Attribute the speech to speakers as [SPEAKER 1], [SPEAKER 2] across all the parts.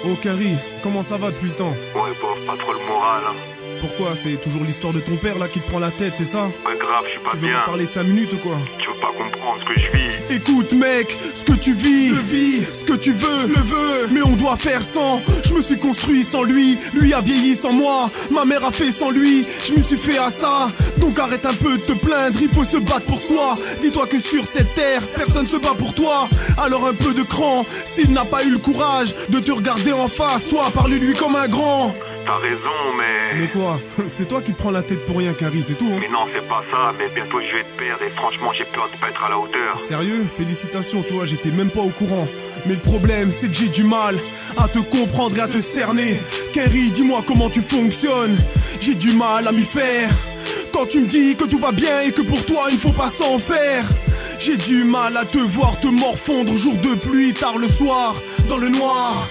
[SPEAKER 1] Oh Carrie, comment ça va depuis le temps?
[SPEAKER 2] Ouais, bof, pas trop le moral, hein.
[SPEAKER 1] Pourquoi? C'est toujours l'histoire de ton père là qui te prend la tête, c'est ça?
[SPEAKER 2] Pas grave, je suis pas
[SPEAKER 1] Tu veux
[SPEAKER 2] bien.
[SPEAKER 1] me parler 5 minutes ou quoi?
[SPEAKER 2] Tu veux pas comprendre ce que je vis.
[SPEAKER 1] Écoute mec, ce que tu vis, je le vis. Ce que tu veux, je le veux. Mais on doit faire sans. Je me suis construit sans lui. Lui a vieilli sans moi. Ma mère a fait sans lui. Je me suis fait à ça. Donc arrête un peu de te plaindre. Il faut se battre pour soi. Dis-toi que sur cette terre, personne se bat pour toi. Alors un peu de cran. S'il n'a pas eu le courage de te regarder en face, toi parle-lui comme un grand.
[SPEAKER 2] T'as raison, mais...
[SPEAKER 1] Mais quoi? C'est toi qui te prends la tête pour rien, Carrie, c'est tout, hein?
[SPEAKER 2] Mais non, c'est pas ça, mais bientôt je vais te perdre et franchement j'ai peur de pas être à la hauteur.
[SPEAKER 1] Sérieux? Félicitations, tu vois, j'étais même pas au courant. Mais le problème, c'est que j'ai du mal à te comprendre et à te cerner. Carrie, dis-moi comment tu fonctionnes. J'ai du mal à m'y faire. Quand tu me dis que tout va bien et que pour toi il ne faut pas s'en faire. J'ai du mal à te voir te morfondre jour de pluie, tard le soir, dans le noir.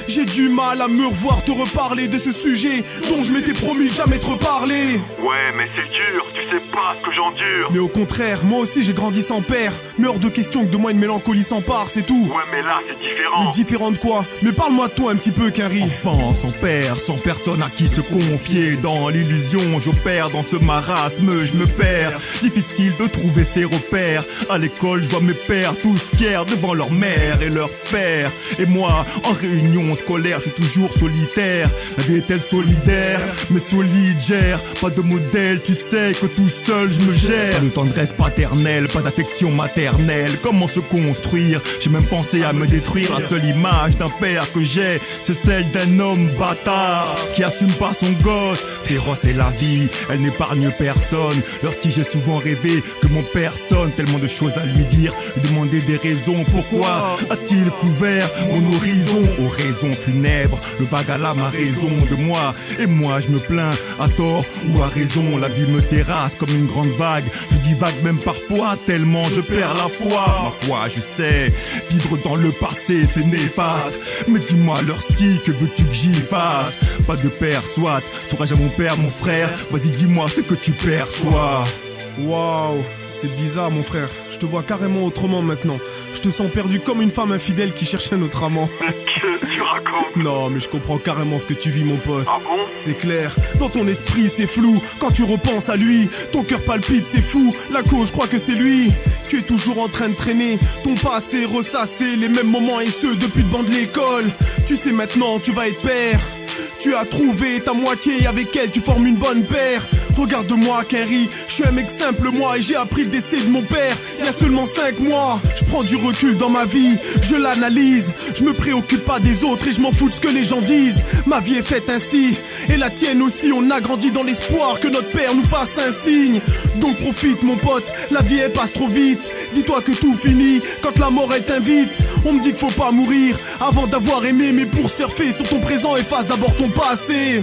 [SPEAKER 1] J'ai du mal à me revoir te reparler de ce sujet dont je m'étais promis de jamais te reparler.
[SPEAKER 2] Ouais, mais c'est dur, tu sais pas ce que j'endure.
[SPEAKER 1] Mais au contraire, moi aussi j'ai grandi sans père. Mais hors de question que de moi une mélancolie s'empare, c'est tout.
[SPEAKER 2] Ouais, mais là c'est différent.
[SPEAKER 1] Mais différent de quoi? Mais parle-moi de toi un petit peu, Carrie.
[SPEAKER 3] Enfant sans père, sans personne à qui se confier. Dans l'illusion, j'opère dans ce marasme, je me perds. Difficile de trouver ses repères. À l'école, je vois mes pères tous fiers devant leur mère et leur père. Et moi, en réunion scolaire, je suis toujours solitaire. La vie est-elle solidaire? Mais solidaire, pas de modèle, tu sais que tout seul je me gère. Pas de tendresse paternelle, pas d'affection maternelle. Comment se construire? J'ai même pensé à me détruire. La seule image d'un père que j'ai, c'est celle d'un homme bâtard qui assume pas son gosse. Féroce est la vie, elle n'épargne personne. Lorsque j'ai souvent rêvé que mon père sonne, tellement de choses à lui dire, lui demander des raisons. Pourquoi a-t-il couvert mon horizon? Aux raisons funèbres, le vague à l'âme a raison de moi. Et moi je me plains, à tort ou à raison. La vie me terrasse comme une grande vague. Je divague même parfois tellement je perds la foi. Ma foi, je sais, vivre dans le passé c'est néfaste. Mais dis-moi leur style, que veux-tu que j'y fasse? Pas de père, soit, serais-je à mon père, mon frère? Vas-y dis-moi ce que tu perçois.
[SPEAKER 1] Waouh, c'est bizarre mon frère. Je te vois carrément autrement maintenant. Je te sens perdu comme une femme infidèle qui cherche un autre amant.
[SPEAKER 2] Que tu racontes?
[SPEAKER 1] Non mais je comprends carrément ce que tu vis mon pote.
[SPEAKER 2] Ah bon?
[SPEAKER 1] C'est clair, dans ton esprit c'est flou. Quand tu repenses à lui, ton cœur palpite, c'est fou. La cause, je crois que c'est lui. Tu es toujours en train de traîner ton passé, ressasser les mêmes moments et ceux depuis le banc de l'école. Tu sais maintenant, tu vas être père. Tu as trouvé ta moitié et avec elle tu formes une bonne paire. Regarde-moi Carrie, je suis un mec simple moi et j'ai appris le décès de mon père il y a seulement 5 mois. Je prends du recul dans ma vie, je l'analyse. Je me préoccupe pas des autres et je m'en fous de ce que les gens disent. Ma vie est faite ainsi, et la tienne aussi. On a grandi dans l'espoir que notre père nous fasse un signe. Donc profite mon pote, la vie elle passe trop vite. Dis-toi que tout finit quand la mort elle t'invite. On me dit qu'il faut pas mourir avant d'avoir aimé, mais pour surfer sur ton présent efface d'abord ton passé.